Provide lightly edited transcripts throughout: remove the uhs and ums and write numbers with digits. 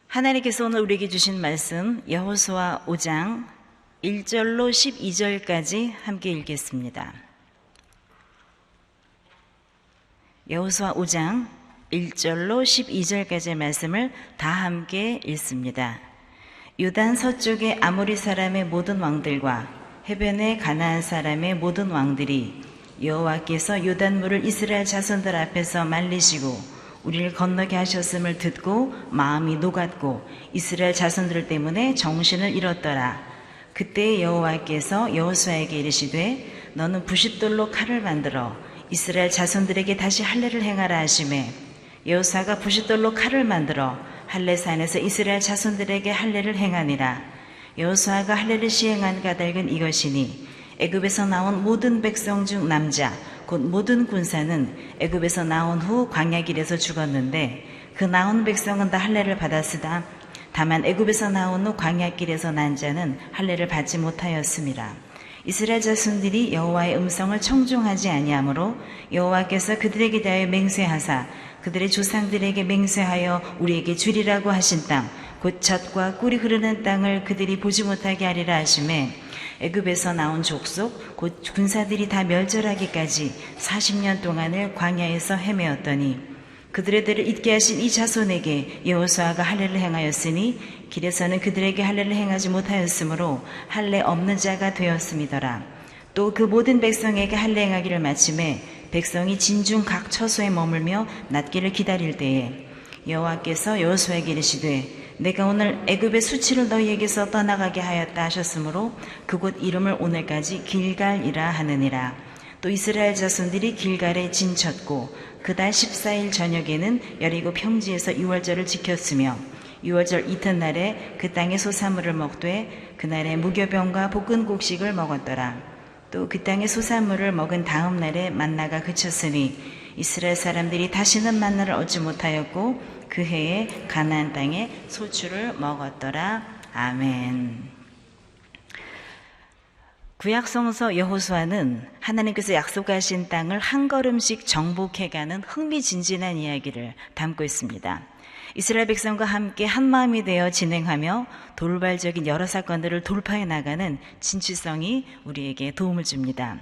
하나님께서 오늘 우리에게 주신 말씀 여호수아 5장 1절로 12절까지 함께 읽겠습니다. 여호수아 5장 1절로 12절까지의 말씀을 다 함께 읽습니다. 요단 서쪽의 아모리 사람의 모든 왕들과 해변의 가나안 사람의 모든 왕들이 여호와께서 요단물을 이스라엘 자손들 앞에서 말리시고 우리를 건너게 하셨음을 듣고 마음이 녹았고 이스라엘 자손들 때문에 정신을 잃었더라. 그때 여호와께서 여호수아에게 이르시되 너는 부싯돌로 칼을 만들어 이스라엘 자손들에게 다시 할례를 행하라 하시매 여호수아가 부싯돌로 칼을 만들어 할례산에서 이스라엘 자손들에게 할례를 행하니라. 여호수아가 할례를 시행한 까닭은 이것이니 애굽에서 나온 모든 백성 중 남자 곧 모든 군사는 애굽에서 나온 후 광야길에서 죽었는데 그 나온 백성은 다 할례를 받았으나 다만 애굽에서 나온 후 광야길에서 난 자는 할례를 받지 못하였음이라. 이스라엘 자손들이 여호와의 음성을 청중하지 아니하므로 여호와께서 그들에게 대하여 맹세하사 그들의 조상들에게 맹세하여 우리에게 주리라고 하신 땅 곧 젖과 꿀이 흐르는 땅을 그들이 보지 못하게 하리라 하시매 애굽에서 나온 족속 곧 군사들이 다 멸절하기까지 40년 동안을 광야에서 헤매었더니 그들의 대를 잊게 하신 이 자손에게 여호수아가 할례를 행하였으니 길에서는 그들에게 할례를 행하지 못하였으므로 할례 없는 자가 되었음이더라. 또 그 모든 백성에게 할례 행하기를 마침에 백성이 진중 각 처소에 머물며 낫기를 기다릴 때에 여호와께서 여호수아에게 이르시되 내가 오늘 애굽의 수치를 너희에게서 떠나가게 하였다 하셨으므로 그곳 이름을 오늘까지 길갈이라 하느니라. 또 이스라엘 자손들이 길갈에 진쳤고 그달 14일 저녁에는 여리고 평지에서 유월절을 지켰으며 유월절 이튿날에 그 땅의 소사물을 먹되 그날에 무교병과 볶은 곡식을 먹었더라. 또 그 땅의 소사물을 먹은 다음 날에 만나가 그쳤으니 이스라엘 사람들이 다시는 만나를 얻지 못하였고 그 해에 가나안 땅에 소출을 먹었더라. 아멘. 구약성서 여호수아는 하나님께서 약속하신 땅을 한 걸음씩 정복해가는 흥미진진한 이야기를 담고 있습니다. 이스라엘 백성과 함께 한마음이 되어 진행하며 돌발적인 여러 사건들을 돌파해 나가는 진취성이 우리에게 도움을 줍니다.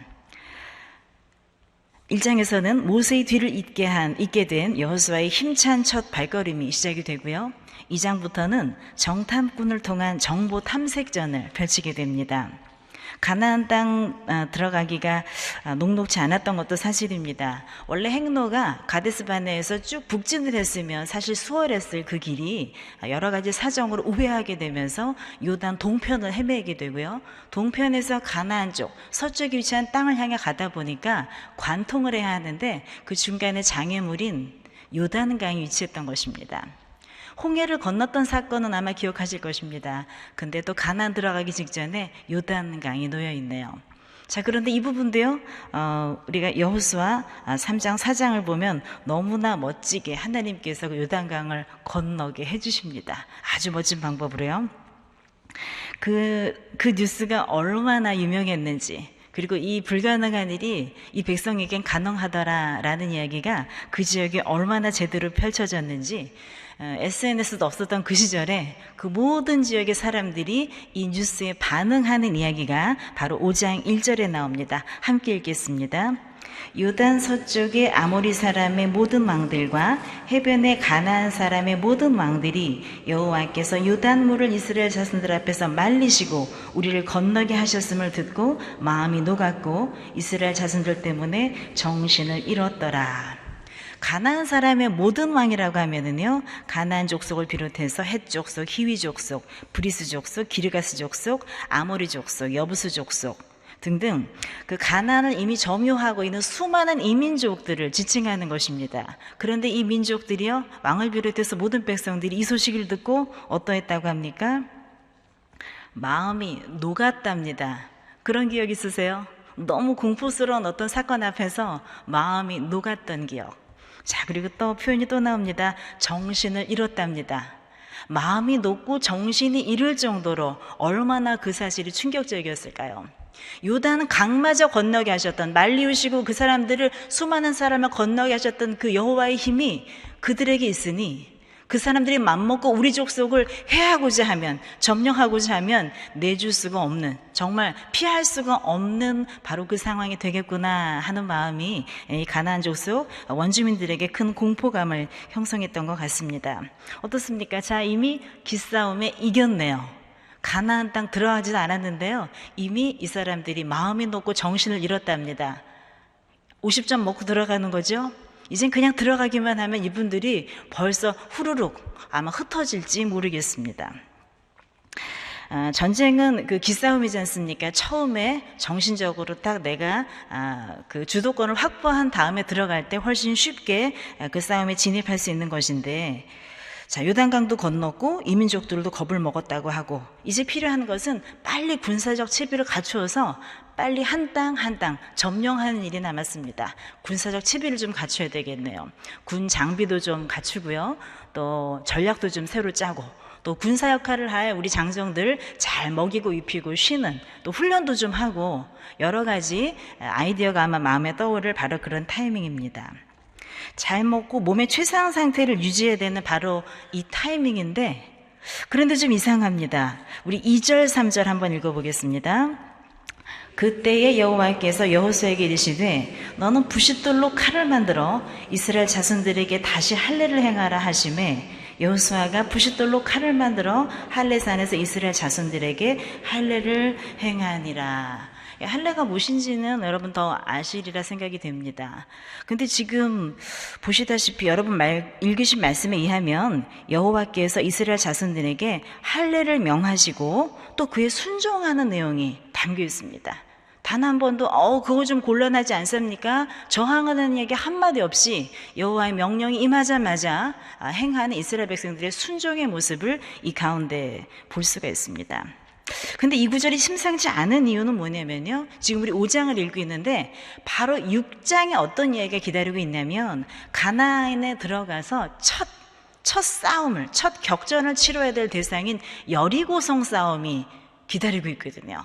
1장에서는 모세의 뒤를 잇게 된 여호수아의 힘찬 첫 발걸음이 시작이 되고요. 2장부터는 정탐꾼을 통한 정보 탐색전을 펼치게 됩니다. 가나안 땅 들어가기가 녹록지 않았던 것도 사실입니다. 원래 행로가 가데스바네에서 쭉 북진을 했으면 사실 수월했을 그 길이 여러 가지 사정으로 우회하게 되면서 요단 동편을 헤매게 되고요. 동편에서 가나안 쪽 서쪽에 위치한 땅을 향해 가다 보니까 관통을 해야 하는데 그 중간에 장애물인 요단강이 위치했던 것입니다. 홍해를 건넜던 사건은 아마 기억하실 것입니다. 근데 또 가나안 들어가기 직전에 요단강이 놓여 있네요. 자, 그런데 이 부분도요, 우리가 여호수아 3장, 4장을 보면 너무나 멋지게 하나님께서 그 요단강을 건너게 해주십니다. 아주 멋진 방법으로요. 그 뉴스가 얼마나 유명했는지, 그리고 이 불가능한 일이 이 백성에겐 가능하더라라는 이야기가 그 지역에 얼마나 제대로 펼쳐졌는지 SNS도 없었던 그 시절에 그 모든 지역의 사람들이 이 뉴스에 반응하는 이야기가 바로 5장 1절에 나옵니다. 함께 읽겠습니다. 요단 서쪽의 아모리 사람의 모든 왕들과 해변의 가나안 사람의 모든 왕들이 여호와께서 요단물을 이스라엘 자손들 앞에서 말리시고 우리를 건너게 하셨음을 듣고 마음이 녹았고 이스라엘 자손들 때문에 정신을 잃었더라. 가나안 사람의 모든 왕이라고 하면은요, 가나안 족속을 비롯해서 헷 족속, 히위 족속, 브리스 족속, 기르가스 족속, 아모리 족속, 여부스 족속 등등 그 가나안을 이미 점유하고 있는 수많은 이민족들을 지칭하는 것입니다. 그런데 이 민족들이요, 왕을 비롯해서 모든 백성들이 이 소식을 듣고 어떠했다고 합니까? 마음이 녹았답니다. 그런 기억 있으세요? 너무 공포스러운 어떤 사건 앞에서 마음이 녹았던 기억. 자, 그리고 또 표현이 또 나옵니다. 정신을 잃었답니다. 마음이 녹고 정신이 잃을 정도로 얼마나 그 사실이 충격적이었을까요? 요단 강마저 건너게 하셨던, 말리우시고 그 사람들을, 수많은 사람을 건너게 하셨던 그 여호와의 힘이 그들에게 있으니 그 사람들이 맘먹고 우리 족속을 해하고자 하면, 점령하고자 하면 내줄 수가 없는, 정말 피할 수가 없는 바로 그 상황이 되겠구나 하는 마음이 이 가나안 족속 원주민들에게 큰 공포감을 형성했던 것 같습니다. 어떻습니까? 자, 이미 기싸움에 이겼네요. 가나안 땅 들어가지도 않았는데요, 이미 이 사람들이 마음이 높고 정신을 잃었답니다. 50점 먹고 들어가는 거죠. 이젠 그냥 들어가기만 하면 이분들이 벌써 후루룩 아마 흩어질지 모르겠습니다. 전쟁은 그 기싸움이지 않습니까? 처음에 정신적으로 딱 내가 그 주도권을 확보한 다음에 들어갈 때 훨씬 쉽게 그 싸움에 진입할 수 있는 것인데, 자, 요단강도 건넜고 이민족들도 겁을 먹었다고 하고, 이제 필요한 것은 빨리 군사적 채비를 갖추어서 빨리 한 땅 한 땅 점령하는 일이 남았습니다. 군사적 채비를 좀 갖춰야 되겠네요. 군 장비도 좀 갖추고요, 또 전략도 좀 새로 짜고, 또 군사 역할을 할 우리 장정들 잘 먹이고 입히고 쉬는 또 훈련도 좀 하고, 여러 가지 아이디어가 아마 마음에 떠오를 바로 그런 타이밍입니다. 잘 먹고 몸의 최상 상태를 유지해야 되는 바로 이 타이밍인데, 그런데 좀 이상합니다. 우리 2절 3절 한번 읽어보겠습니다. 그때에 여호와께서 여호수아에게 이르시되 너는 부싯돌로 칼을 만들어 이스라엘 자손들에게 다시 할례를 행하라 하시매, 여호수아가 부싯돌로 칼을 만들어 할례산에서 이스라엘 자손들에게 할례를 행하니라. 할례가 무엇인지는 여러분 더 아시리라 생각이 됩니다. 근데 지금 보시다시피 여러분 읽으신 말씀에 의하면 여호와께서 이스라엘 자손들에게 할례를 명하시고 또 그에 순종하는 내용이 담겨 있습니다. 단 한 번도 그거 좀 곤란하지 않습니까? 저항하는 얘기 한마디 없이 여호와의 명령이 임하자마자 행하는 이스라엘 백성들의 순종의 모습을 이 가운데 볼 수가 있습니다. 근데 이 구절이 심상치 않은 이유는 뭐냐면요, 지금 우리 5장을 읽고 있는데 바로 6장에 어떤 이야기가 기다리고 있냐면, 가나안에 들어가서 첫 싸움을, 첫 격전을 치러야 될 대상인 여리고성 싸움이 기다리고 있거든요.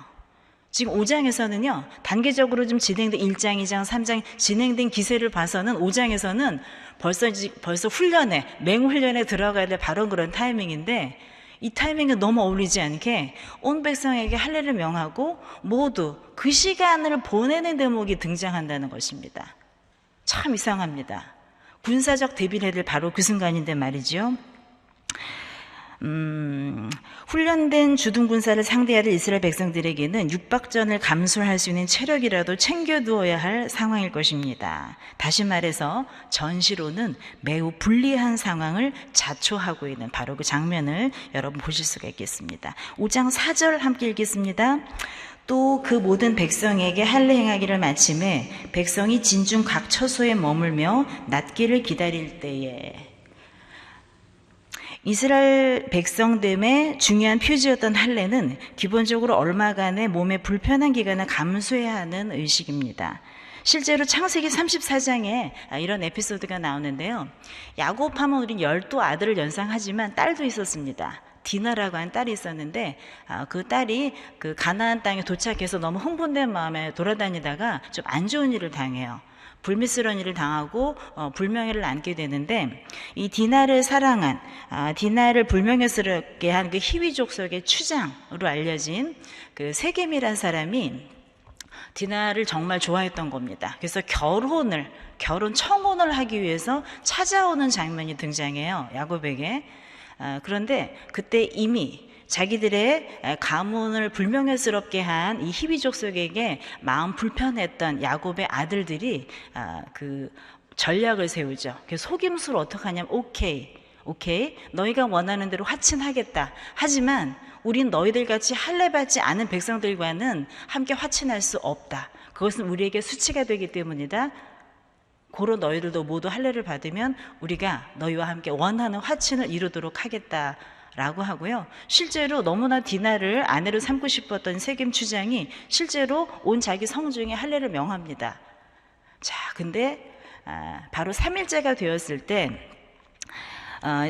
지금 5장에서는요, 단계적으로 좀 진행된 1장, 2장, 3장 진행된 기세를 봐서는 5장에서는 벌써 훈련에, 맹훈련에 들어가야 될 바로 그런 타이밍인데, 이 타이밍에 너무 어울리지 않게 온 백성에게 할례를 명하고 모두 그 시간을 보내는 대목이 등장한다는 것입니다. 참 이상합니다. 군사적 대비를 해야 될 바로 그 순간인데 말이죠. 훈련된 주둔 군사를 상대해야 될 이스라엘 백성들에게는 육박전을 감수할 수 있는 체력이라도 챙겨두어야 할 상황일 것입니다. 다시 말해서 전시로는 매우 불리한 상황을 자초하고 있는 바로 그 장면을 여러분 보실 수가 있겠습니다. 5장 4절 함께 읽겠습니다. 또 그 모든 백성에게 할례 행하기를 마침에 백성이 진중 각 처소에 머물며 낫기를 기다릴 때에, 이스라엘 백성됨의 중요한 표지였던 할례는 기본적으로 얼마간의 몸의 불편한 기간을 감수해야 하는 의식입니다. 실제로 창세기 34장에 이런 에피소드가 나오는데요, 야곱하면 우리 12 아들을 연상하지만 딸도 있었습니다. 디나라고 하는 딸이 있었는데, 그 딸이 그 가나안 땅에 도착해서 너무 흥분된 마음에 돌아다니다가 좀 안 좋은 일을 당해요. 불미스러운 일을 당하고 불명예를 안게 되는데, 이 디나를 사랑한, 디나를 불명예스럽게 한 그 히위 족속의 추장으로 알려진 그 세겜이라는 사람이 디나를 정말 좋아했던 겁니다. 그래서 결혼 청혼을 하기 위해서 찾아오는 장면이 등장해요, 야곱에게. 그런데 그때 이미 자기들의 가문을 불명예스럽게 한 이 히위 족속에게 마음 불편했던 야곱의 아들들이 그 전략을 세우죠. 그래서 속임수로 어떻게 하냐면, 오케이, 너희가 원하는 대로 화친하겠다. 하지만 우린 너희들 같이 할례 받지 않은 백성들과는 함께 화친할 수 없다. 그것은 우리에게 수치가 되기 때문이다. 고로 너희들도 모두 할례를 받으면 우리가 너희와 함께 원하는 화친을 이루도록 하겠다 라고 하고요. 실제로 너무나 디나를 아내로 삼고 싶었던 세겜 추장이 실제로 온 자기 성중에 할례를 명합니다. 자, 근데 바로 3일째가 되었을 때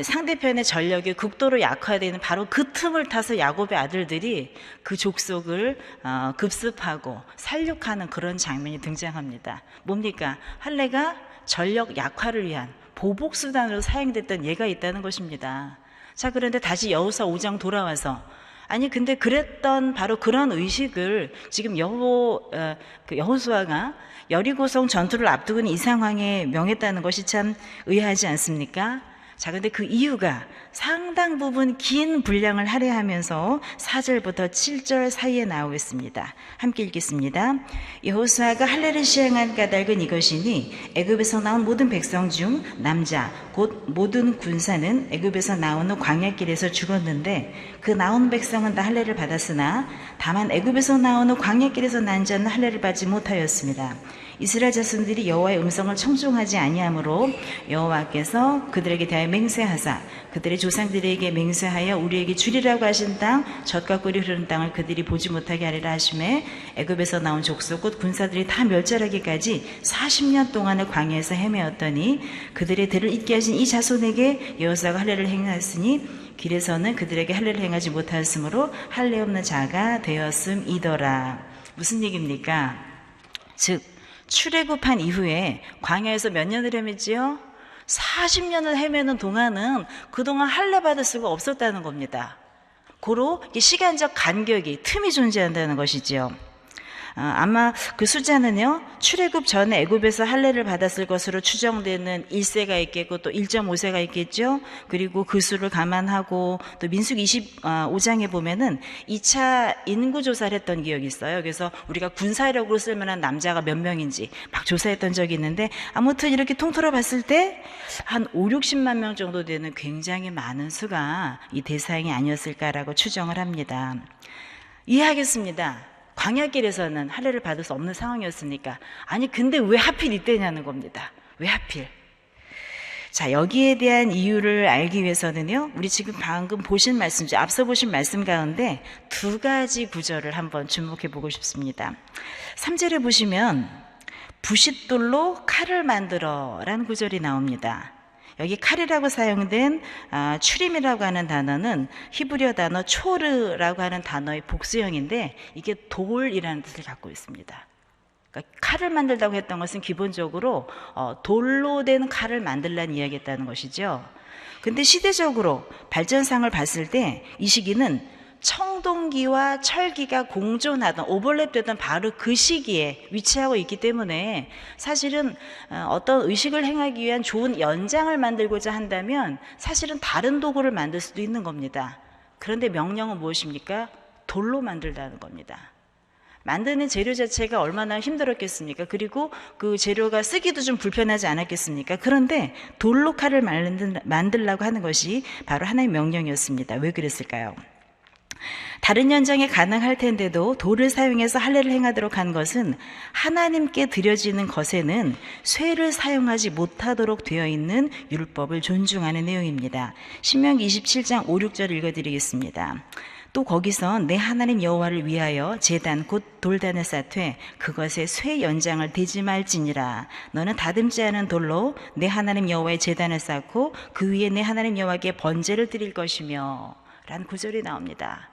상대편의 전력이 극도로 약화되는 바로 그 틈을 타서 야곱의 아들들이 그 족속을 급습하고 살육하는 그런 장면이 등장합니다. 뭡니까? 할례가 전력 약화를 위한, 보복수단으로 사용됐던 예가 있다는 것입니다. 자, 그런데 다시 여호수아 5장 돌아와서 아니 근데 그랬던 바로 그런 의식을 지금 여호수아가 여리고성 전투를 앞두고는 이 상황에 명했다는 것이 참 의아하지 않습니까? 자, 근데 그 이유가 상당 부분 긴 분량을 할애하면서 4절부터 7절 사이에 나오고 있습니다. 함께 읽겠습니다. 여호수아가 할례를 시행한 까닭은 이것이니 애굽에서 나온 모든 백성 중 남자 곧 모든 군사는 애굽에서 나온 후 광야길에서 죽었는데 그 나온 백성은 다 할례를 받았으나 다만 애굽에서 나온 후 광야길에서 난 자는 할례를 받지 못하였습니다. 이스라엘 자손들이 여호와의 음성을 청종하지 아니하므로 여호와께서 그들에게 대하여 맹세하사 그들의 조상들에게 맹세하여 우리에게 주리라고 하신 땅 젖과 꿀이 흐르는 땅을 그들이 보지 못하게 하리라 하심에 애굽에서 나온 족속 곧 군사들이 다 멸절하기까지 40년 동안을 광야에서 헤매었더니 그들의 들을 잊게 하신 이 자손에게 여호수아가 할례를 행하였으니 길에서는 그들에게 할례를 행하지 못하였으므로 할례 없는 자가 되었음이더라. 무슨 얘기입니까? 즉 출애굽한 이후에 광야에서 몇 년을 헤맸지요? 40년을 헤매는 동안은 그동안 할례 받을 수가 없었다는 겁니다. 고로 시간적 간격이 틈이 존재한다는 것이지요. 아마 그 숫자는요, 출애굽 전에 애굽에서 할례를 받았을 것으로 추정되는 1세가 있겠고 또 1.5세가 있겠죠. 그리고 그 수를 감안하고 또 민수기 25장에 보면은 2차 인구 조사를 했던 기억이 있어요. 그래서 우리가 군사력으로 쓸만한 남자가 몇 명인지 막 조사했던 적이 있는데 아무튼 이렇게 통틀어 봤을 때 한 5, 60만 명 정도 되는 굉장히 많은 수가 이 대상이 아니었을까라고 추정을 합니다. 이해하겠습니다. 광야길에서는 할례를 받을 수 없는 상황이었으니까. 아니 근데 왜 하필 이때냐는 겁니다. 왜 하필? 자, 여기에 대한 이유를 알기 위해서는요, 우리 지금 방금 보신 말씀 중 앞서 보신 말씀 가운데 두 가지 구절을 한번 주목해 보고 싶습니다. 3절에 보시면 부싯돌로 칼을 만들어 라는 구절이 나옵니다. 여기 칼이라고 사용된 추림이라고 하는 단어는 히브리어 단어 초르라고 하는 단어의 복수형인데 이게 돌이라는 뜻을 갖고 있습니다. 그러니까 칼을 만들다고 했던 것은 기본적으로 돌로 된 칼을 만들라는 이야기였다는 것이죠. 근데 시대적으로 발전상을 봤을 때 이 시기는 청동기와 철기가 공존하던 오버랩되던 바로 그 시기에 위치하고 있기 때문에 사실은 어떤 의식을 행하기 위한 좋은 연장을 만들고자 한다면 사실은 다른 도구를 만들 수도 있는 겁니다. 그런데 명령은 무엇입니까? 돌로 만들다는 겁니다. 만드는 재료 자체가 얼마나 힘들었겠습니까? 그리고 그 재료가 쓰기도 좀 불편하지 않았겠습니까? 그런데 돌로 칼을 만들라고 하는 것이 바로 하나의 명령이었습니다. 왜 그랬을까요? 다른 연장이 가능할 텐데도 돌을 사용해서 할례를 행하도록 한 것은 하나님께 드려지는 것에는 쇠를 사용하지 못하도록 되어 있는 율법을 존중하는 내용입니다. 신명기 27장 5, 6절 읽어드리겠습니다. 또 거기서 내 하나님 여호와를 위하여 제단 곧 돌단을 쌓되 그것에 쇠 연장을 대지 말지니라. 너는 다듬지 않은 돌로 내 하나님 여호와의 제단을 쌓고 그 위에 내 하나님 여호와께 번제를 드릴 것이며 라는 구절이 나옵니다.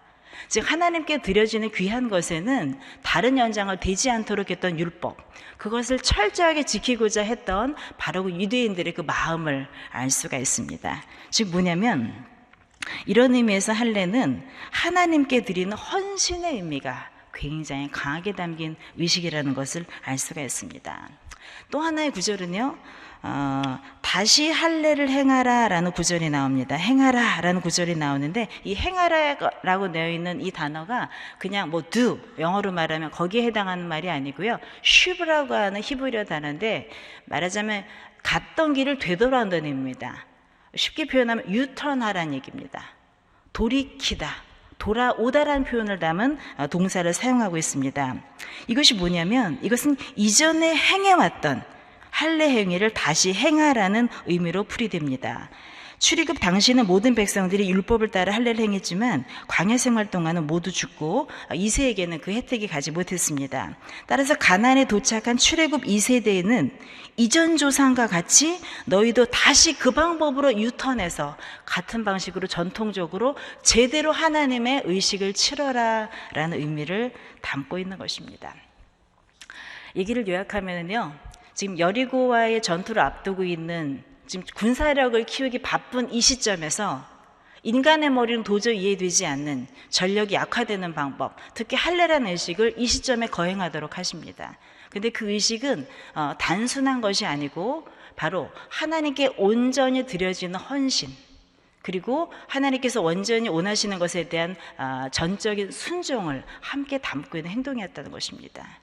즉 하나님께 드려지는 귀한 것에는 다른 연장을 대지 않도록 했던 율법, 그것을 철저하게 지키고자 했던 바로 그 유대인들의 그 마음을 알 수가 있습니다. 즉 뭐냐면 이런 의미에서 할례는 하나님께 드리는 헌신의 의미가 굉장히 강하게 담긴 의식이라는 것을 알 수가 있습니다. 또 하나의 구절은요, 다시 할례를 행하라 라는 구절이 나옵니다. 행하라 라는 구절이 나오는데 이 행하라 라고 되어 있는 이 단어가 그냥 뭐 do, 영어로 말하면 거기에 해당하는 말이 아니고요, 슈브라고 하는 히브리어 단어인데 말하자면 갔던 길을 되돌아온다는 의미입니다. 쉽게 표현하면 유턴하라는 얘기입니다. 돌이키다, 돌아오다라는 표현을 담은 동사를 사용하고 있습니다. 이것이 뭐냐면 이것은 이전에 행해왔던 할례 행위를 다시 행하라는 의미로 풀이됩니다. 출애굽 당시는 모든 백성들이 율법을 따라 할례를 행했지만 광야 생활 동안은 모두 죽고 2세에게는 그 혜택이 가지 못했습니다. 따라서 가나안에 도착한 출애굽 2세대에는 이전 조상과 같이 너희도 다시 그 방법으로 유턴해서 같은 방식으로 전통적으로 제대로 하나님의 의식을 치러라 라는 의미를 담고 있는 것입니다. 얘기를 요약하면요, 지금 여리고와의 전투를 앞두고 있는 지금 군사력을 키우기 바쁜 이 시점에서 인간의 머리는 도저히 이해되지 않는 전력이 약화되는 방법, 특히 할례라는 의식을 이 시점에 거행하도록 하십니다. 근데 그 의식은 단순한 것이 아니고 바로 하나님께 온전히 드려지는 헌신, 그리고 하나님께서 온전히 원하시는 것에 대한 전적인 순종을 함께 담고 있는 행동이었다는 것입니다.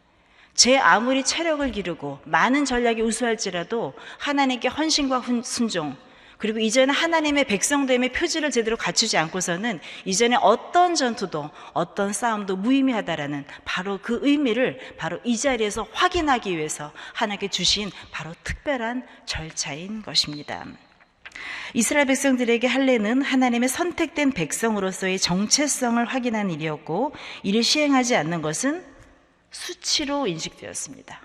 제 아무리 체력을 기르고 많은 전략이 우수할지라도 하나님께 헌신과 순종, 그리고 이제는 하나님의 백성됨의 표지를 제대로 갖추지 않고서는 이전에 어떤 전투도 어떤 싸움도 무의미하다라는 바로 그 의미를 바로 이 자리에서 확인하기 위해서 하나님께 주신 바로 특별한 절차인 것입니다. 이스라엘 백성들에게 할례는 하나님의 선택된 백성으로서의 정체성을 확인한 일이었고, 이를 시행하지 않는 것은 수치로 인식되었습니다.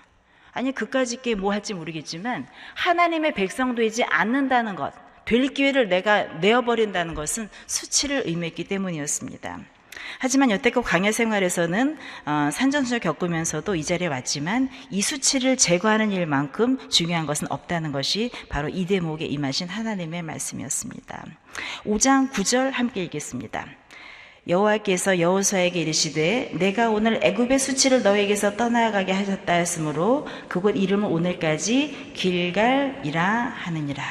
아니, 그까짓 게 뭐 할지 모르겠지만 하나님의 백성 되지 않는다는 것, 될 기회를 내가 내어버린다는 것은 수치를 의미했기 때문이었습니다. 하지만 여태껏 광야 생활에서는 산전수를 겪으면서도 이 자리에 왔지만 이 수치를 제거하는 일만큼 중요한 것은 없다는 것이 바로 이 대목에 임하신 하나님의 말씀이었습니다. 5장 9절 함께 읽겠습니다. 여호와께서 여호수아에게 이르시되 내가 오늘 애굽의 수치를 너에게서 떠나가게 하셨다 했으므로 그곳 이름을 오늘까지 길갈이라 하느니라.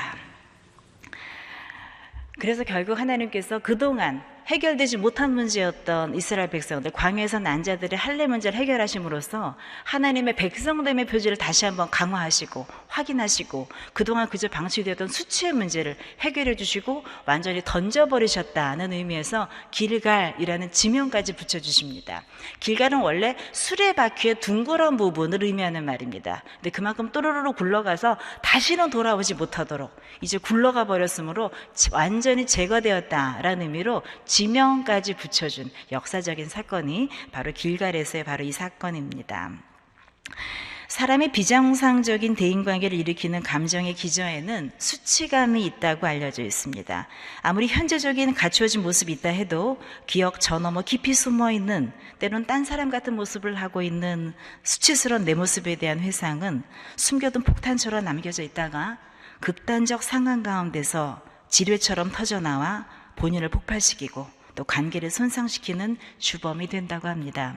그래서 결국 하나님께서 그동안 해결되지 못한 문제였던 이스라엘 백성들, 광야에서 난 자들의 할례 문제를 해결하심으로써 하나님의 백성됨의 표지를 다시 한번 강화하시고 확인하시고 그동안 그저 방치되었던 수치의 문제를 해결해 주시고 완전히 던져버리셨다는 의미에서 길갈이라는 지명까지 붙여주십니다. 길갈은 원래 수레바퀴의 둥그런 부분을 의미하는 말입니다. 근데 그만큼 또르르 굴러가서 다시는 돌아오지 못하도록 이제 굴러가 버렸으므로 완전히 제거되었다라는 의미로 지명까지 붙여준 역사적인 사건이 바로 길갈에서의 바로 이 사건입니다. 사람의 비정상적인 대인관계를 일으키는 감정의 기저에는 수치감이 있다고 알려져 있습니다. 아무리 현재적인 갖추어진 모습이 있다 해도 기억 저 너머 깊이 숨어있는, 때론 딴 사람 같은 모습을 하고 있는 수치스러운 내 모습에 대한 회상은 숨겨둔 폭탄처럼 남겨져 있다가 극단적 상황 가운데서 지뢰처럼 터져나와 본인을 폭발시키고 또 관계를 손상시키는 주범이 된다고 합니다.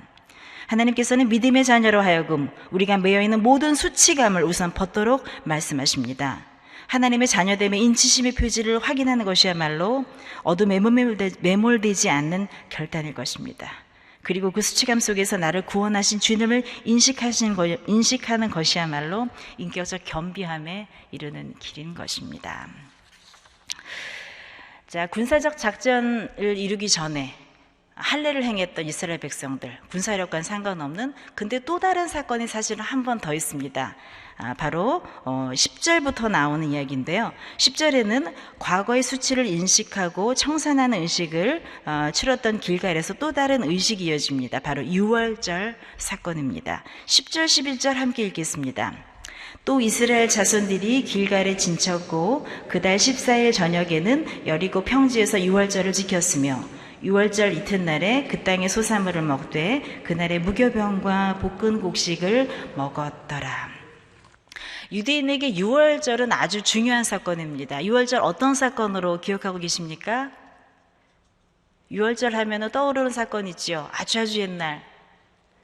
하나님께서는 믿음의 자녀로 하여금 우리가 매여있는 모든 수치감을 우선 벗도록 말씀하십니다. 하나님의 자녀됨의 인치심의 표지를 확인하는 것이야말로 어둠에 매몰되지 않는 결단일 것입니다. 그리고 그 수치감 속에서 나를 구원하신 주님을 인식하는 것이야말로 인격적 겸비함에 이르는 길인 것입니다. 자, 군사적 작전을 이루기 전에 할례를 행했던 이스라엘 백성들, 군사력과는 상관없는, 근데 또 다른 사건이 사실은 한 번 더 있습니다. 바로 10절부터 나오는 이야기인데요. 10절에는 과거의 수치를 인식하고 청산하는 의식을 치렀던 길갈에서 또 다른 의식이 이어집니다. 바로 유월절 사건입니다. 10절 11절 함께 읽겠습니다. 또 이스라엘 자손들이 길갈에 진쳤고 그달 14일 저녁에는 여리고 평지에서 유월절을 지켰으며 유월절 이튿날에 그 땅의 소사물을 먹되 그날의 무교병과 볶은 곡식을 먹었더라. 유대인에게 유월절은 아주 중요한 사건입니다. 유월절 어떤 사건으로 기억하고 계십니까? 유월절 하면 떠오르는 사건 있죠. 아주 옛날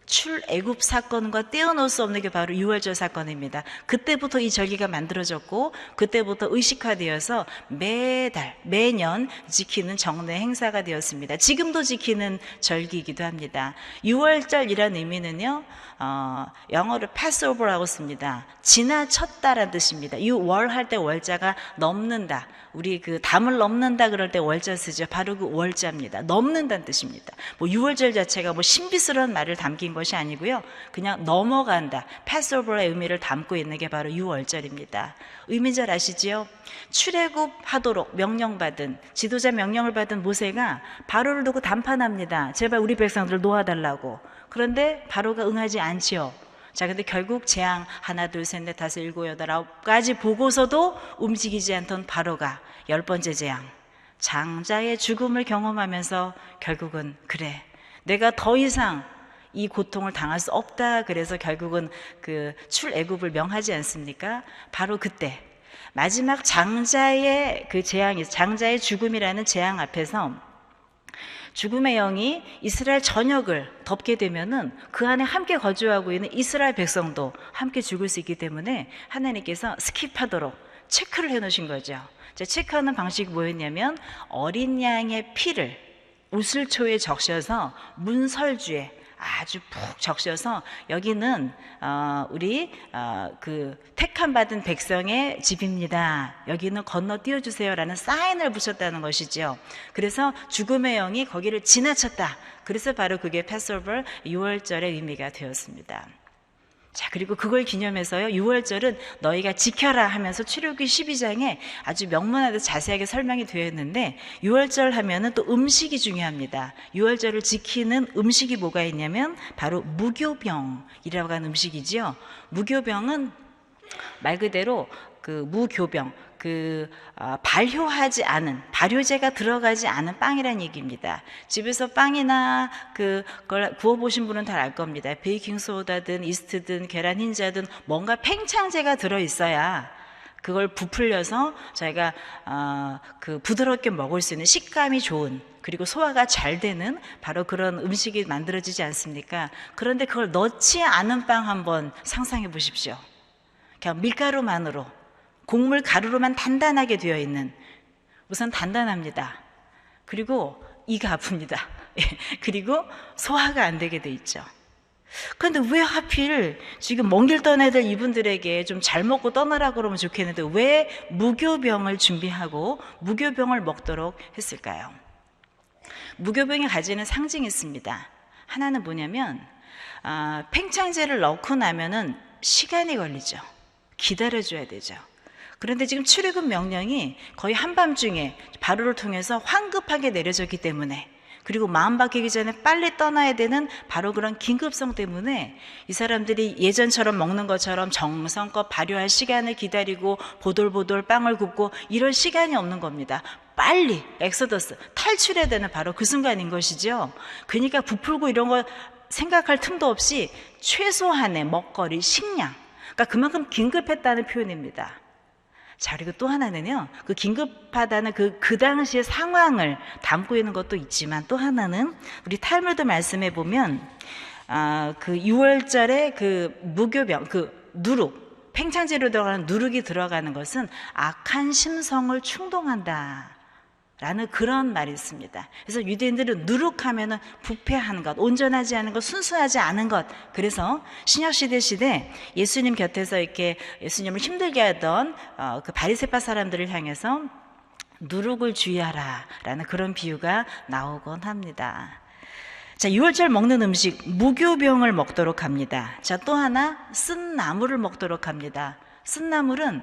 출애굽 사건과 떼어놓을 수 없는 게 바로 유월절 사건입니다. 그때부터 이 절기가 만들어졌고 그때부터 의식화되어서 매년 지키는 정례 행사가 되었습니다. 지금도 지키는 절기이기도 합니다. 유월절이라는 의미는요, 영어로 Passover라고 씁니다. 지나쳤다라는 뜻입니다. 유월 할 때 월자가 넘는다. 우리 그 담을 넘는다 그럴 때 월자 쓰죠. 바로 그 월자입니다. 넘는다는 뜻입니다. 뭐 유월절 자체가 뭐 신비스러운 말을 담긴 것이 아니고요. 그냥 넘어간다. 패스오버의 의미를 담고 있는 게 바로 유월절입니다. 의미 잘 아시지요? 출애굽하도록 명령받은, 지도자 명령을 받은 모세가 바로를 두고 담판합니다. 제발 우리 백성들을 놓아달라고. 그런데 바로가 응하지 않지요. 자, 근데 결국 재앙 하나, 둘, 셋, 넷, 다섯, 일곱, 여덟, 아홉까지 보고서도 움직이지 않던 바로가 10번째 재앙, 장자의 죽음을 경험하면서 결국은 그래, 내가 더 이상 이 고통을 당할 수 없다. 그래서 결국은 그 출애굽을 명하지 않습니까? 바로 그때 마지막 장자의 그 재앙이, 장자의 죽음이라는 재앙 앞에서 죽음의 영이 이스라엘 전역을 덮게 되면은 그 안에 함께 거주하고 있는 이스라엘 백성도 함께 죽을 수 있기 때문에 하나님께서 스킵하도록 체크를 해 놓으신 거죠. 체크하는 방식이 뭐였냐면 어린 양의 피를 우슬초에 적셔서 문설주에 아주 푹 적셔서 여기는 우리 그 택함 받은 백성의 집입니다. 여기는 건너 띄워주세요라는 사인을 붙였다는 것이죠. 그래서 죽음의 영이 거기를 지나쳤다. 그래서 바로 그게 패스오버 6월절의 의미가 되었습니다. 자, 그리고 그걸 기념해서요, 6월절은 너희가 지켜라 하면서 출애굽기 12장에 아주 명문화도 자세하게 설명이 되어 있는데, 6월절 하면은 또 음식이 중요합니다. 6월절을 지키는 음식이 뭐가 있냐면 바로 무교병이라고 하는 음식이지요. 무교병은 말 그대로 그 무교병, 발효하지 않은, 발효제가 들어가지 않은 빵이라는 얘기입니다. 집에서 빵이나 그걸 구워보신 분은 다 알 겁니다. 베이킹소다든 이스트든 계란 흰자든 뭔가 팽창제가 들어있어야 그걸 부풀려서 저희가 부드럽게 먹을 수 있는 식감이 좋은, 그리고 소화가 잘 되는 바로 그런 음식이 만들어지지 않습니까? 그런데 그걸 넣지 않은 빵 한번 상상해 보십시오. 그냥 밀가루만으로, 곡물 가루로만 단단하게 되어 있는, 우선 단단합니다. 그리고 이가 아픕니다. 그리고 소화가 안 되게 돼 있죠. 그런데 왜 하필 지금 먼 길 떠나야 될 이분들에게 좀 잘 먹고 떠나라 그러면 좋겠는데 왜 무교병을 준비하고 무교병을 먹도록 했을까요? 무교병이 가지는 상징이 있습니다. 하나는 뭐냐면 팽창제를 넣고 나면은 시간이 걸리죠. 기다려줘야 되죠. 그런데 지금 출애굽 명령이 거의 한밤중에 바로를 통해서 황급하게 내려졌기 때문에, 그리고 마음 바뀌기 전에 빨리 떠나야 되는 바로 그런 긴급성 때문에 이 사람들이 예전처럼 먹는 것처럼 정성껏 발효할 시간을 기다리고 보돌보돌 빵을 굽고 이럴 시간이 없는 겁니다. 빨리 엑소더스, 탈출해야 되는 바로 그 순간인 것이죠. 그러니까 부풀고 이런 거 생각할 틈도 없이 최소한의 먹거리, 식량, 그러니까 그만큼 긴급했다는 표현입니다. 자, 그리고 또 하나는요, 그 긴급하다는 그 당시의 상황을 담고 있는 것도 있지만, 또 하나는 우리 탈무드 말씀해 보면 그 6월절에 그 무교병, 그 누룩, 팽창제로 들어가는 누룩이 들어가는 것은 악한 심성을 충동한다 라는 그런 말이 있습니다. 그래서 유대인들은 누룩하면은 부패하는 것, 온전하지 않은 것, 순수하지 않은 것. 그래서 신약시대 시대 예수님 곁에서 이렇게 예수님을 힘들게 하던 그 바리새파 사람들을 향해서 누룩을 주의하라 라는 그런 비유가 나오곤 합니다. 자, 6월절 먹는 음식, 무교병을 먹도록 합니다. 자, 또 하나, 쓴 나물을 먹도록 합니다. 쓴 나물은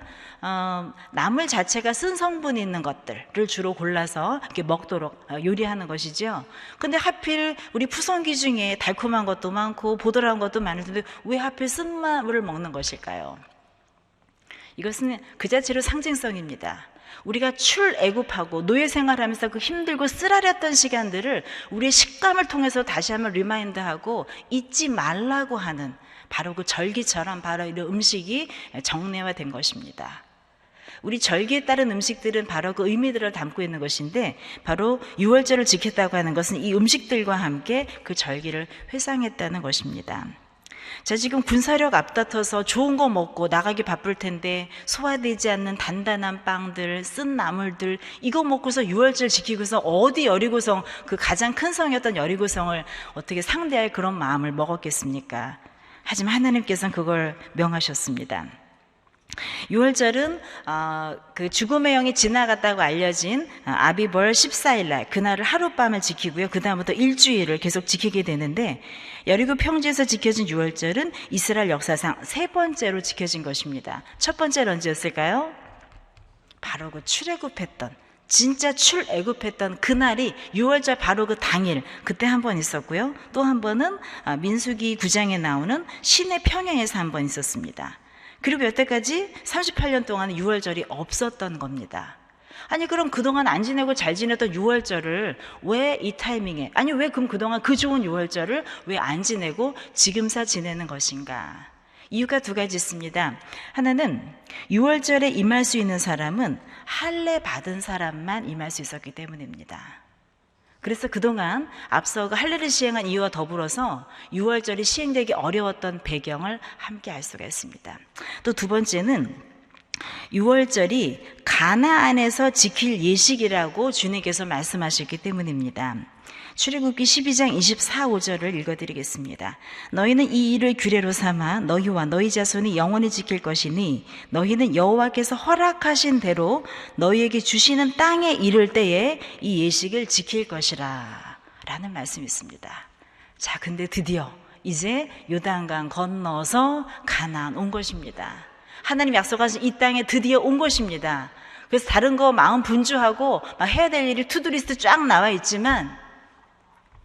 나물 자체가 쓴 성분이 있는 것들을 주로 골라서 이렇게 먹도록 요리하는 것이죠. 근데 하필 우리 푸성기 중에 달콤한 것도 많고 보드라운 것도 많은데 왜 하필 쓴 나물을 먹는 것일까요? 이것은 그 자체로 상징성입니다. 우리가 출애굽하고 노예 생활하면서 그 힘들고 쓰라렸던 시간들을 우리의 식감을 통해서 다시 한번 리마인드하고 잊지 말라고 하는 바로 그 절기처럼 바로 이런 음식이 정례화된 것입니다. 우리 절기에 따른 음식들은 바로 그 의미들을 담고 있는 것인데, 바로 6월절을 지켰다고 하는 것은 이 음식들과 함께 그 절기를 회상했다는 것입니다. 자, 지금 군사력 앞다퉈서 좋은 거 먹고 나가기 바쁠 텐데 소화되지 않는 단단한 빵들, 쓴 나물들, 이거 먹고서 6월절 지키고서 어디 여리고성, 그 가장 큰 성이었던 여리고성을 어떻게 상대할 그런 마음을 먹었겠습니까? 하지만 하나님께서는 그걸 명하셨습니다. 6월절은 그 죽음의 영이 지나갔다고 알려진 아비벌 14일날 그날을 하룻밤을 지키고요. 그 다음부터 일주일을 계속 지키게 되는데, 여리고 평지에서 지켜진 6월절은 이스라엘 역사상 세 번째로 지켜진 것입니다. 첫 번째는 언제였을까요? 바로 그 출애굽했던, 진짜 출애굽했던 그날이 6월절 바로 그 당일, 그때 한 번 있었고요. 또 한 번은 민수기 9장에 나오는 시내 평야에서 한 번 있었습니다. 그리고 여태까지 38년 동안 6월절이 없었던 겁니다. 아니, 그럼 그동안 안 지내고 잘 지내던 6월절을 왜 이 타이밍에, 아니 왜 그럼 그동안 그 좋은 6월절을 왜 안 지내고 지금사 지내는 것인가? 이유가 두 가지 있습니다. 하나는 6월절에 임할 수 있는 사람은 할례 받은 사람만 임할 수 있었기 때문입니다. 그래서 그동안 앞서 할례를 시행한 이유와 더불어서 6월절이 시행되기 어려웠던 배경을 함께 알 수가 있습니다. 또 두 번째는 6월절이 가나안에서 지킬 예식이라고 주님께서 말씀하셨기 때문입니다. 출애굽기 12장 24, 5절을 읽어드리겠습니다. 너희는 이 일을 규례로 삼아 너희와 너희 자손이 영원히 지킬 것이니 너희는 여호와께서 허락하신 대로 너희에게 주시는 땅에 이를 때에 이 예식을 지킬 것이라 라는 말씀이 있습니다. 자, 근데 드디어 이제 요단강 건너서 가나안 온 것입니다. 하나님 약속하신 이 땅에 드디어 온 것입니다. 그래서 다른 거 마음 분주하고 막 해야 될 일이 투두리스트 쫙 나와 있지만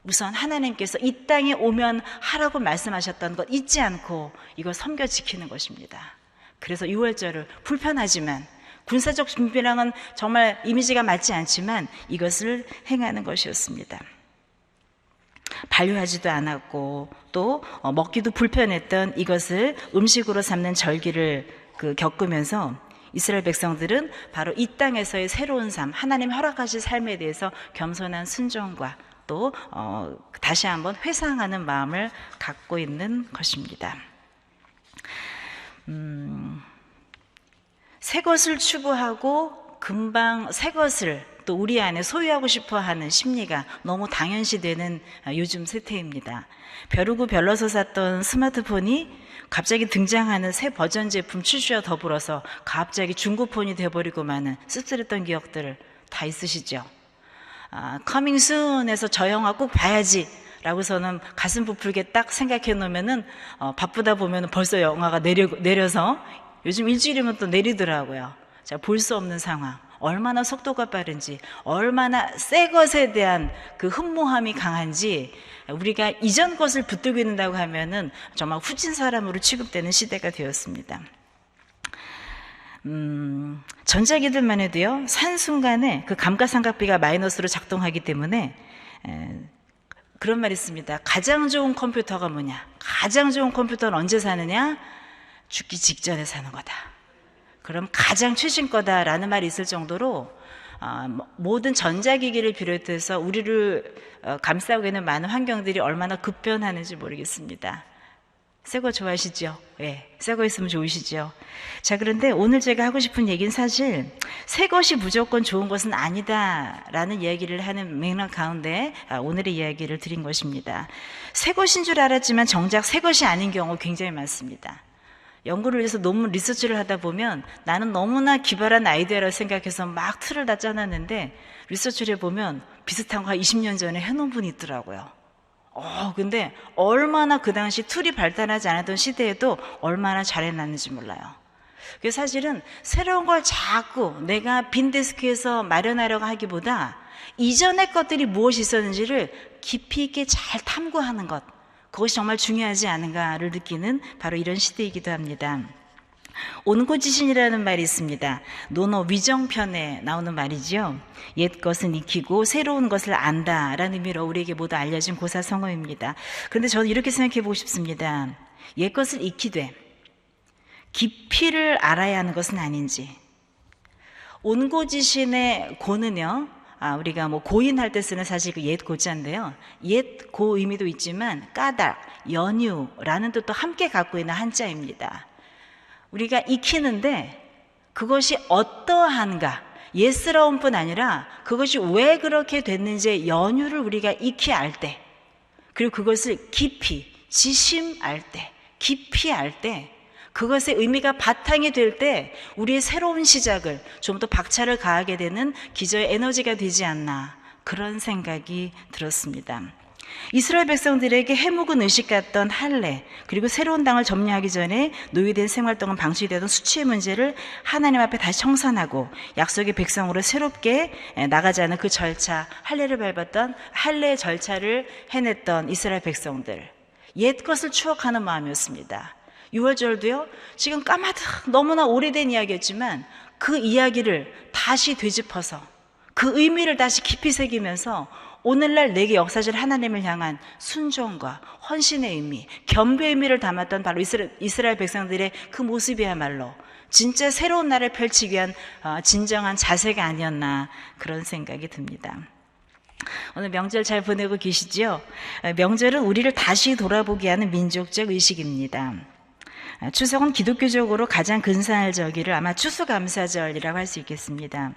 우선 하나님께서 이 땅에 오면 하라고 말씀하셨던 것 잊지 않고 이걸 섬겨 지키는 것입니다. 그래서 6월절을 불편하지만 군사적 준비랑은 정말 이미지가 맞지 않지만 이것을 행하는 것이었습니다. 반려하지도 않았고 또 먹기도 불편했던 이것을 음식으로 삼는 절기를 겪으면서 이스라엘 백성들은 바로 이 땅에서의 새로운 삶, 하나님 허락하신 삶에 대해서 겸손한 순종과 또 다시 한번 회상하는 마음을 갖고 있는 것입니다. 새 것을 추구하고 금방 새 것을 또 우리 안에 소유하고 싶어하는 심리가 너무 당연시되는 요즘 세태입니다. 벼르고 별러서 샀던 스마트폰이 갑자기 등장하는 새 버전 제품 출시와 더불어서 갑자기 중고폰이 돼버리고 마는 씁쓸했던 기억들 다 있으시죠? 커밍 순에서 저 영화 꼭 봐야지 라고서는 가슴 부풀게 딱 생각해 놓으면은 바쁘다 보면 벌써 영화가 내려서 요즘 일주일이면 또 내리더라고요. 자, 볼 수 없는 상황. 얼마나 속도가 빠른지, 얼마나 새 것에 대한 그 흠모함이 강한지 우리가 이전 것을 붙들고 있는다고 하면은 정말 후진 사람으로 취급되는 시대가 되었습니다. 전자기들만 해도요, 산 순간에 그 감가상각비가 마이너스로 작동하기 때문에 그런 말이 있습니다. 가장 좋은 컴퓨터가 뭐냐? 가장 좋은 컴퓨터는 언제 사느냐? 죽기 직전에 사는 거다. 그럼 가장 최신 거다라는 말이 있을 정도로 모든 전자기기를 비롯해서 우리를 감싸고 있는 많은 환경들이 얼마나 급변하는지 모르겠습니다. 새 거 좋아하시죠? 네, 새 거 있으면 좋으시죠? 자, 그런데 오늘 제가 하고 싶은 얘기는 사실 새 것이 무조건 좋은 것은 아니다라는 이야기를 하는 맥락 가운데 오늘의 이야기를 드린 것입니다. 새 것인 줄 알았지만 정작 새 것이 아닌 경우 굉장히 많습니다. 연구를 위해서 논문 리서치를 하다 보면 나는 너무나 기발한 아이디어라고 생각해서 막 틀을 다 짜놨는데 리서치를 해보면 비슷한 거 한 20년 전에 해놓은 분이 있더라고요. 근데 얼마나 그 당시 툴이 발달하지 않았던 시대에도 얼마나 잘해놨는지 몰라요. 그래서 사실은 새로운 걸 자꾸 내가 빈 데스크에서 마련하려고 하기보다 이전의 것들이 무엇이 있었는지를 깊이 있게 잘 탐구하는 것, 그것이 정말 중요하지 않은가를 느끼는 바로 이런 시대이기도 합니다. 온고지신이라는 말이 있습니다. 논어 위정편에 나오는 말이죠. 옛 것은 익히고 새로운 것을 안다라는 의미로 우리에게 모두 알려진 고사성어입니다. 그런데 저는 이렇게 생각해 보고 싶습니다. 옛 것을 익히되 깊이를 알아야 하는 것은 아닌지. 온고지신의 고는요, 우리가 고인할 때 쓰는 사실 그 옛 고자인데요. 옛 고 의미도 있지만 까닭, 연유라는 뜻도 함께 갖고 있는 한자입니다. 우리가 익히는데 그것이 어떠한가, 예스러운 뿐 아니라 그것이 왜 그렇게 됐는지의 연유를 우리가 익히 알 때, 그리고 그것을 깊이, 지심 알 때, 깊이 알 때, 그것의 의미가 바탕이 될 때 우리의 새로운 시작을 좀 더 박차를 가하게 되는 기저의 에너지가 되지 않나, 그런 생각이 들었습니다. 이스라엘 백성들에게 해묵은 의식 같던 할례, 그리고 새로운 땅을 점령하기 전에 노예된 생활 동안 방치되던 수치의 문제를 하나님 앞에 다시 청산하고 약속의 백성으로 새롭게 나가자는 그 절차, 할례를 밟았던 할례의 절차를 해냈던 이스라엘 백성들, 옛 것을 추억하는 마음이었습니다. 6월절도요, 지금 까마득 너무나 오래된 이야기였지만 그 이야기를 다시 되짚어서 그 의미를 다시 깊이 새기면서 오늘날 내게 역사하실 하나님을 향한 순종과 헌신의 의미, 겸비의 의미를 담았던 바로 이스라엘 백성들의 그 모습이야말로 진짜 새로운 날을 펼치기 위한 진정한 자세가 아니었나 그런 생각이 듭니다. 오늘 명절 잘 보내고 계시죠? 명절은 우리를 다시 돌아보게 하는 민족적 의식입니다. 추석은 기독교적으로 가장 근사할 절기를 아마 추수감사절이라고 할 수 있겠습니다.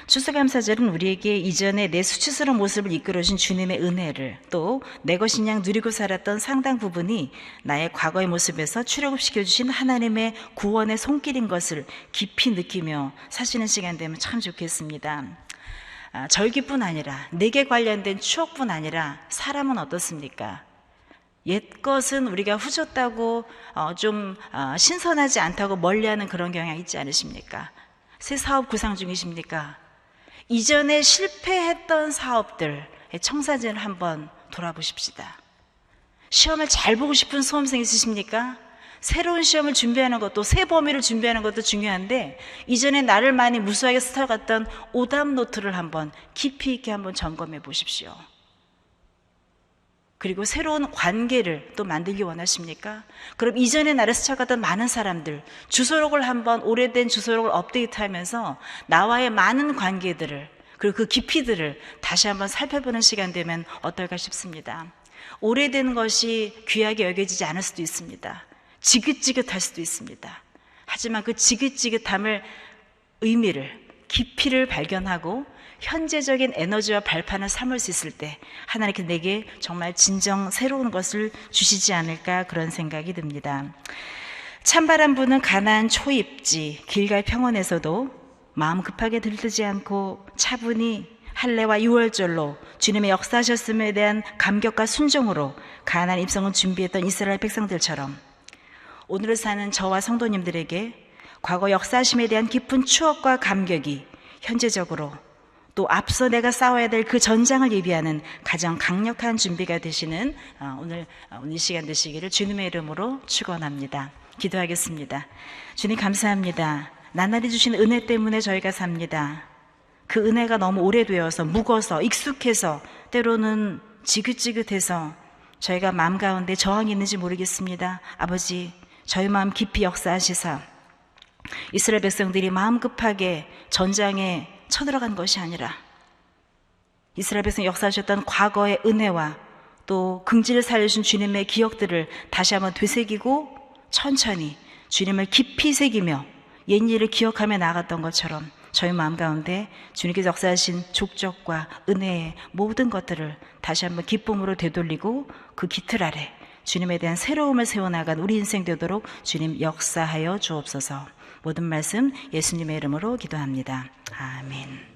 추수감사절은 우리에게 이전에 내 수치스러운 모습을 이끌어준 주님의 은혜를, 또 내 것인 양 누리고 살았던 상당 부분이 나의 과거의 모습에서 출애굽시켜주신 하나님의 구원의 손길인 것을 깊이 느끼며 사시는 시간 되면 참 좋겠습니다. 절기뿐 아니라 내게 관련된 추억뿐 아니라 사람은 어떻습니까? 옛 것은 우리가 후졌다고 좀 신선하지 않다고 멀리하는 그런 경향이 있지 않으십니까? 새 사업 구상 중이십니까? 이전에 실패했던 사업들 청사진을 한번 돌아보십시다. 시험을 잘 보고 싶은 수험생 있으십니까? 새로운 시험을 준비하는 것도, 새 범위를 준비하는 것도 중요한데 이전에 나를 많이 무수하게 스쳐갔던 오답 노트를 한번 깊이 있게 한번 점검해 보십시오. 그리고 새로운 관계를 또 만들기 원하십니까? 그럼 이전에 나를 스쳐갔던 많은 사람들, 주소록을 한번, 오래된 주소록을 업데이트하면서 나와의 많은 관계들을, 그리고 그 깊이들을 다시 한번 살펴보는 시간 되면 어떨까 싶습니다. 오래된 것이 귀하게 여겨지지 않을 수도 있습니다. 지긋지긋할 수도 있습니다. 하지만 그 지긋지긋함을, 의미를, 깊이를 발견하고 현재적인 에너지와 발판을 삼을 수 있을 때 하나님께 내게 정말 진정 새로운 것을 주시지 않을까 그런 생각이 듭니다. 찬바람 부는 가나안 초입지 길갈 평원에서도 마음 급하게 들뜨지 않고 차분히 할례와 유월절로 주님의 역사하셨음에 대한 감격과 순종으로 가나안 입성을 준비했던 이스라엘 백성들처럼 오늘을 사는 저와 성도님들에게 과거 역사하심에 대한 깊은 추억과 감격이 현재적으로 또 앞서 내가 싸워야 될 그 전장을 예비하는 가장 강력한 준비가 되시는 오늘 이 시간 되시기를 주님의 이름으로 축원합니다. 기도하겠습니다. 주님 감사합니다. 나날이 주신 은혜 때문에 저희가 삽니다. 그 은혜가 너무 오래되어서 묵어서 익숙해서 때로는 지긋지긋해서 저희가 마음 가운데 저항이 있는지 모르겠습니다. 아버지, 저희 마음 깊이 역사하시사 이스라엘 백성들이 마음 급하게 전장에 쳐들어간 것이 아니라 이스라엘 백성 역사하셨던 과거의 은혜와 또 긍지를 살려주신 주님의 기억들을 다시 한번 되새기고 천천히 주님을 깊이 새기며 옛일을 기억하며 나아갔던 것처럼 저희 마음 가운데 주님께서 역사하신 족적과 은혜의 모든 것들을 다시 한번 기쁨으로 되돌리고 그 깃틀 아래 주님에 대한 새로움을 세워나간 우리 인생 되도록 주님 역사하여 주옵소서. 모든 말씀 예수님의 이름으로 기도합니다. 아멘.